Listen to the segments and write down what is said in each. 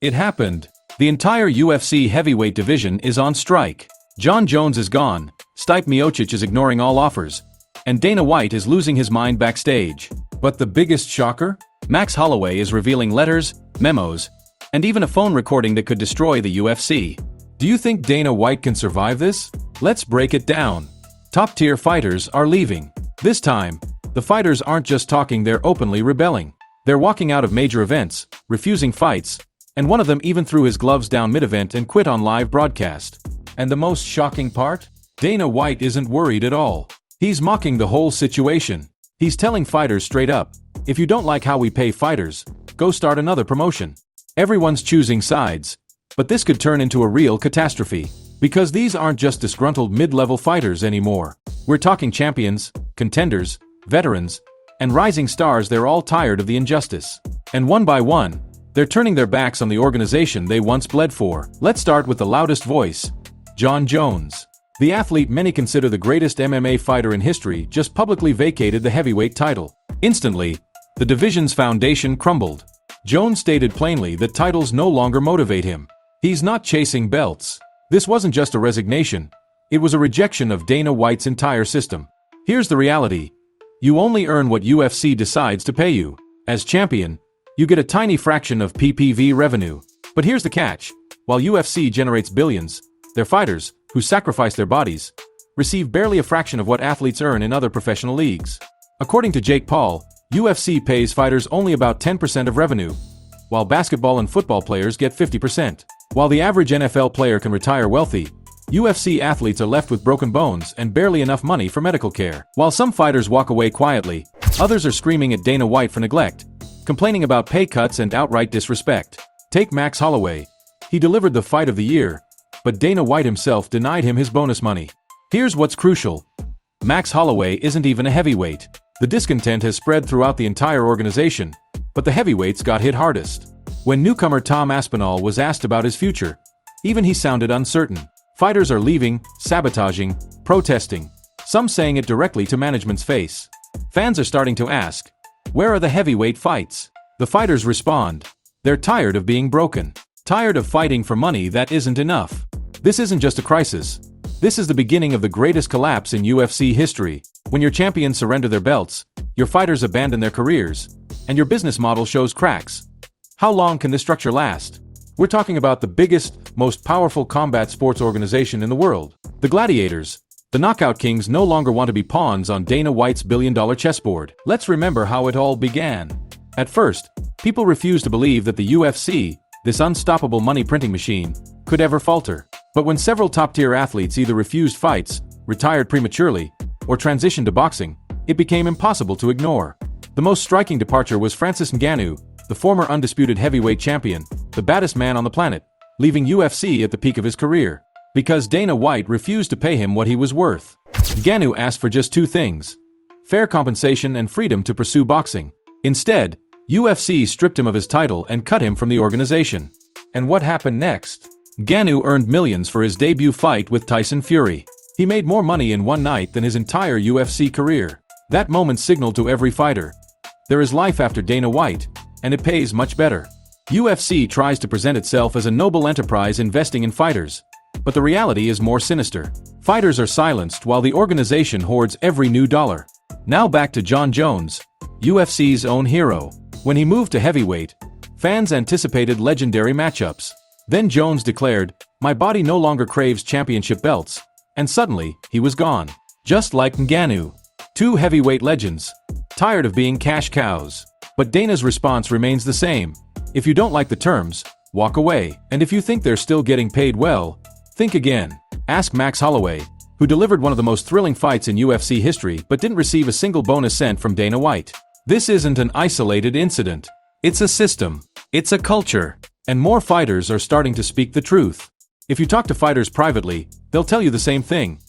It happened. The entire UFC heavyweight division is on strike. Jon Jones is gone, Stipe Miocic is ignoring all offers, and Dana White is losing his mind backstage. But the biggest shocker? Max Holloway is revealing letters, memos, and even a phone recording that could destroy the UFC. Do you think Dana White can survive this? Let's break it down. Top-tier fighters are leaving. This time, the fighters aren't just talking, they're openly rebelling. They're walking out of major events, refusing fights, and one of them even threw his gloves down mid-event and quit on live broadcast. And the most shocking part? Dana White isn't worried at all. He's mocking the whole situation. He's telling fighters straight up, if you don't like how we pay fighters, go start another promotion. Everyone's choosing sides, but this could turn into a real catastrophe. Because these aren't just disgruntled mid-level fighters anymore. We're talking champions, contenders, veterans, and rising stars. They're all tired of the injustice. And one by one, they're turning their backs on the organization they once bled for. Let's start with the loudest voice. Jon Jones. The athlete many consider the greatest MMA fighter in history just publicly vacated the heavyweight title. Instantly, the division's foundation crumbled. Jones stated plainly that titles no longer motivate him. He's not chasing belts. This wasn't just a resignation, it was a rejection of Dana White's entire system. Here's the reality. You only earn what UFC decides to pay you. As champion, you get a tiny fraction of PPV revenue. But here's the catch. While UFC generates billions, their fighters, who sacrifice their bodies, receive barely a fraction of what athletes earn in other professional leagues. According to Jake Paul, UFC pays fighters only about 10% of revenue, while basketball and football players get 50%. While the average NFL player can retire wealthy, UFC athletes are left with broken bones and barely enough money for medical care. While some fighters walk away quietly, others are screaming at Dana White for neglect, complaining about pay cuts and outright disrespect. Take Max Holloway. He delivered the fight of the year, but Dana White himself denied him his bonus money. Here's what's crucial. Max Holloway isn't even a heavyweight. The discontent has spread throughout the entire organization, but the heavyweights got hit hardest. When newcomer Tom Aspinall was asked about his future, even he sounded uncertain. Fighters are leaving, sabotaging, protesting, some saying it directly to management's face. Fans are starting to ask, where are the heavyweight fights? The fighters respond, they're tired of being broken, tired of fighting for money that isn't enough. This isn't just a crisis. This is the beginning of the greatest collapse in UFC history. When your champions surrender their belts, your fighters abandon their careers, and your business model shows cracks. How long can this structure last? We're talking about the biggest, most powerful combat sports organization in the world. The Gladiators, the Knockout Kings, no longer want to be pawns on Dana White's billion-dollar chessboard. Let's remember how it all began. At first, people refused to believe that the UFC, this unstoppable money-printing machine, could ever falter. But when several top-tier athletes either refused fights, retired prematurely, or transitioned to boxing, it became impossible to ignore. The most striking departure was Francis Ngannou, the former undisputed heavyweight champion, the baddest man on the planet, leaving UFC at the peak of his career. Because Dana White refused to pay him what he was worth. Ngannou asked for just two things: fair compensation and freedom to pursue boxing. Instead, UFC stripped him of his title and cut him from the organization. And what happened next? Ngannou earned millions for his debut fight with Tyson Fury. He made more money in one night than his entire UFC career. That moment signaled to every fighter, there is life after Dana White, and it pays much better. UFC tries to present itself as a noble enterprise investing in fighters, but the reality is more sinister. Fighters are silenced while the organization hoards every new dollar. Now back to Jon Jones, UFC's own hero. When he moved to heavyweight, fans anticipated legendary matchups. Then Jones declared, "My body no longer craves championship belts," and suddenly, he was gone. Just like Ngannou. Two heavyweight legends, tired of being cash cows. But Dana's response remains the same. If you don't like the terms, walk away. And if you think they're still getting paid well, think again. Ask Max Holloway, who delivered one of the most thrilling fights in UFC history but didn't receive a single bonus cent from Dana White. This isn't an isolated incident. It's a system. It's a culture. And more fighters are starting to speak the truth. If you talk to fighters privately, they'll tell you the same thing.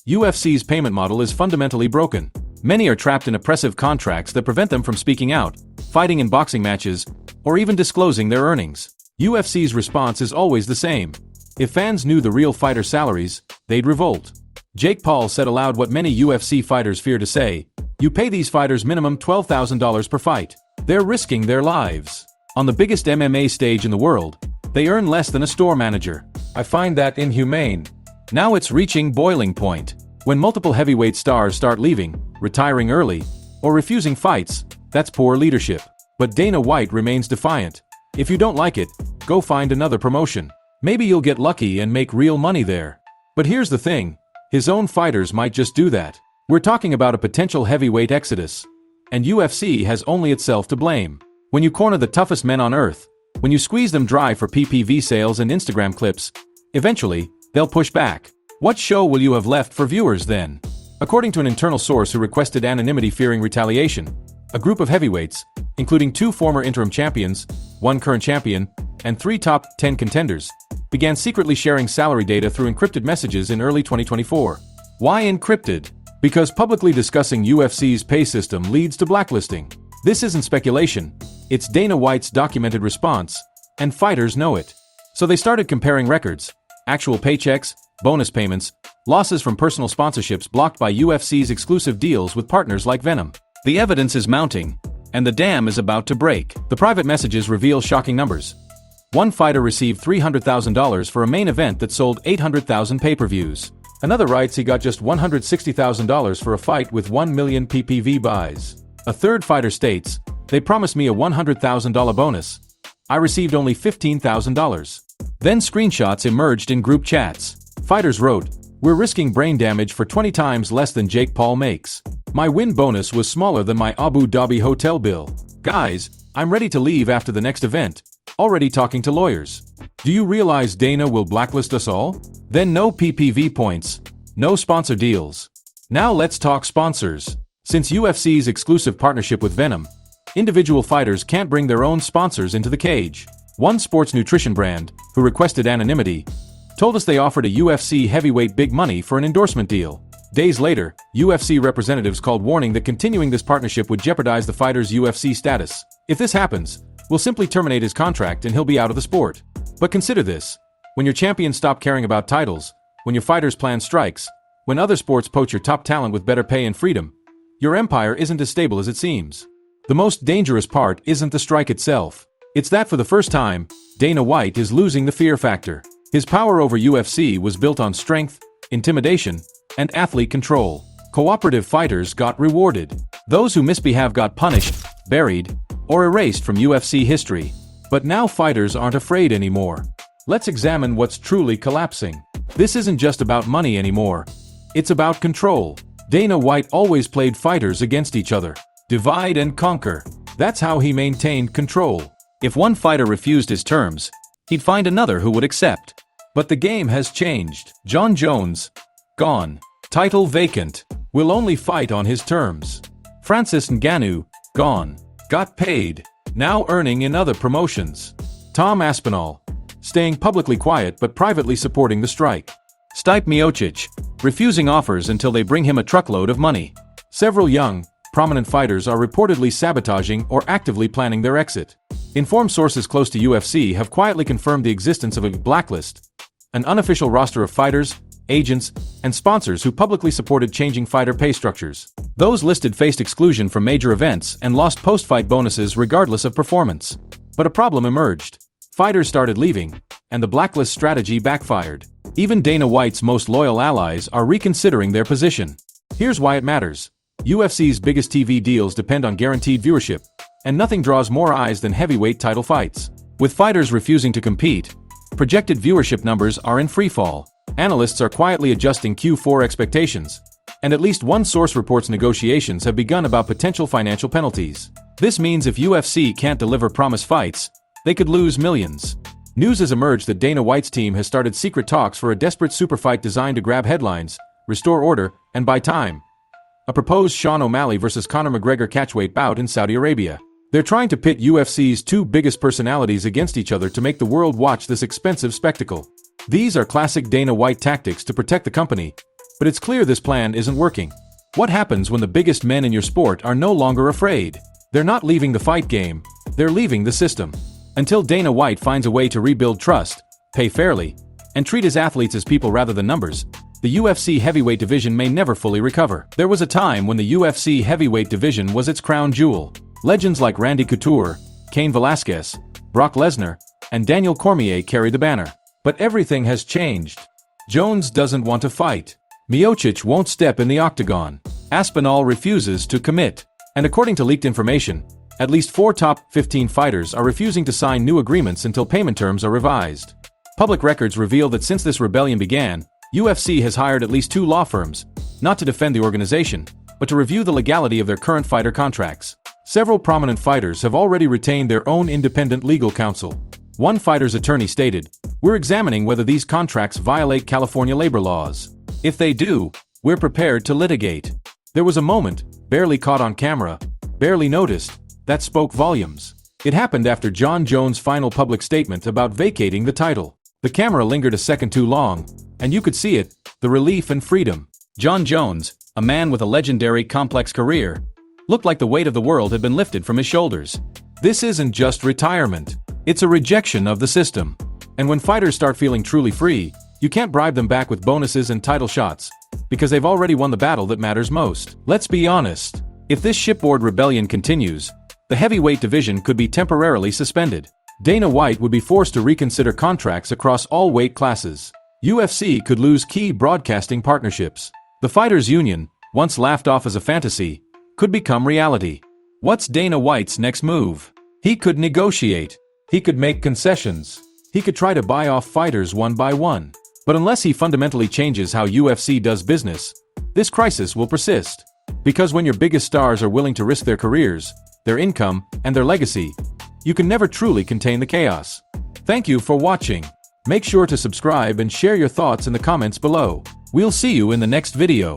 UFC's payment model is fundamentally broken. Many are trapped in oppressive contracts that prevent them from speaking out, fighting in boxing matches, or even disclosing their earnings. UFC's response is always the same. If fans knew the real fighter salaries, they'd revolt. Jake Paul said aloud what many UFC fighters fear to say: you pay these fighters minimum $12,000 per fight. They're risking their lives. On the biggest MMA stage in the world, They earn less than a store manager. I find that inhumane. Now it's reaching boiling point. When multiple heavyweight stars start leaving, retiring early, or refusing fights, that's poor leadership. But Dana White remains defiant. If you don't like it, go find another promotion. Maybe you'll get lucky and make real money there. But here's the thing, his own fighters might just do that. We're talking about a potential heavyweight exodus. And UFC has only itself to blame. When you corner the toughest men on earth, when you squeeze them dry for PPV sales and Instagram clips, eventually, they'll push back. What show will you have left for viewers then? According to an internal source who requested anonymity fearing retaliation, a group of heavyweights, including 2 former interim champions, 1 current champion, and 3 top 10 contenders, began secretly sharing salary data through encrypted messages in early 2024. Why encrypted? Because publicly discussing UFC's pay system leads to blacklisting. This isn't speculation, it's Dana White's documented response, and fighters know it. So they started comparing records, actual paychecks, bonus payments, losses from personal sponsorships blocked by UFC's exclusive deals with partners like Venom. The evidence is mounting, and the dam is about to break. The private messages reveal shocking numbers. One fighter received $300,000 for a main event that sold 800,000 pay-per-views. Another writes he got just $160,000 for a fight with 1 million PPV buys. A third fighter states, "They promised me a $100,000 bonus. I received only $15,000. Then screenshots emerged in group chats. Fighters wrote, "We're risking brain damage for 20 times less than Jake Paul makes. My win bonus was smaller than my Abu Dhabi hotel bill. Guys, I'm ready to leave after the next event. Already talking to lawyers. Do you realize Dana will blacklist us all? Then no PPV points, no sponsor deals." Now let's talk sponsors. Since UFC's exclusive partnership with Venom, individual fighters can't bring their own sponsors into the cage. One sports nutrition brand, who requested anonymity, told us they offered a UFC heavyweight big money for an endorsement deal. Days later, UFC representatives called warning that continuing this partnership would jeopardize the fighter's UFC status. If this happens, we'll simply terminate his contract and he'll be out of the sport. But consider this. When your champions stop caring about titles, when your fighters plan strikes, when other sports poach your top talent with better pay and freedom, your empire isn't as stable as it seems. The most dangerous part isn't the strike itself. It's that for the first time, Dana White is losing the fear factor. His power over UFC was built on strength, intimidation, and athlete control. Cooperative fighters got rewarded. Those who misbehave got punished, buried, or erased from UFC history. But now fighters aren't afraid anymore. Let's examine what's truly collapsing. This isn't just about money anymore. It's about control. Dana White always played fighters against each other. Divide and conquer. That's how he maintained control. If one fighter refused his terms, he'd find another who would accept. But the game has changed. Jon Jones, gone. Title vacant. Will only fight on his terms. Francis Ngannou, gone. Got paid. Now earning in other promotions. Tom Aspinall, staying publicly quiet but privately supporting the strike. Stipe Miocic, refusing offers until they bring him a truckload of money. Several young, prominent fighters are reportedly sabotaging or actively planning their exit. Informed sources close to UFC have quietly confirmed the existence of a blacklist, an unofficial roster of fighters, agents, and sponsors who publicly supported changing fighter pay structures. Those listed faced exclusion from major events and lost post-fight bonuses regardless of performance. But a problem emerged. Fighters started leaving, and the blacklist strategy backfired. Even Dana White's most loyal allies are reconsidering their position. Here's why it matters. UFC's biggest TV deals depend on guaranteed viewership, and nothing draws more eyes than heavyweight title fights. With fighters refusing to compete, projected viewership numbers are in freefall. Analysts are quietly adjusting Q4 expectations, and at least one source reports negotiations have begun about potential financial penalties. This means if UFC can't deliver promised fights, they could lose millions. News has emerged that Dana White's team has started secret talks for a desperate super fight designed to grab headlines, restore order, and buy time. A proposed Sean O'Malley vs. Conor McGregor catchweight bout in Saudi Arabia. They're trying to pit UFC's 2 biggest personalities against each other to make the world watch this expensive spectacle. These are classic Dana White tactics to protect the company, but it's clear this plan isn't working. What happens when the biggest men in your sport are no longer afraid? They're not leaving the fight game, they're leaving the system. Until Dana White finds a way to rebuild trust, pay fairly, and treat his athletes as people rather than numbers, the UFC heavyweight division may never fully recover. There was a time when the UFC heavyweight division was its crown jewel. Legends like Randy Couture, Cain Velasquez, Brock Lesnar, and Daniel Cormier carried the banner. But everything has changed. Jones doesn't want to fight. Miocic won't step in the octagon. Aspinall refuses to commit. And according to leaked information, at least 4 top 15 fighters are refusing to sign new agreements until payment terms are revised. Public records reveal that since this rebellion began, UFC has hired at least 2 law firms, not to defend the organization, but to review the legality of their current fighter contracts. Several prominent fighters have already retained their own independent legal counsel. One fighter's attorney stated, "We're examining whether these contracts violate California labor laws. If they do, we're prepared to litigate." There was a moment, barely caught on camera, barely noticed, that spoke volumes. It happened after Jon Jones' final public statement about vacating the title. The camera lingered a second too long, and you could see it, the relief and freedom. Jon Jones, a man with a legendary complex career, looked like the weight of the world had been lifted from his shoulders. This isn't just retirement, it's a rejection of the system. And when fighters start feeling truly free, you can't bribe them back with bonuses and title shots, because they've already won the battle that matters most. Let's be honest, if this shipboard rebellion continues, the heavyweight division could be temporarily suspended. Dana White would be forced to reconsider contracts across all weight classes. UFC could lose key broadcasting partnerships. The Fighters Union, once laughed off as a fantasy, could become reality. What's Dana White's next move? He could negotiate. He could make concessions. He could try to buy off fighters one by one. But unless he fundamentally changes how UFC does business, this crisis will persist. Because when your biggest stars are willing to risk their careers, their income, and their legacy, you can never truly contain the chaos. Thank you for watching. Make sure to subscribe and share your thoughts in the comments below. We'll see you in the next video.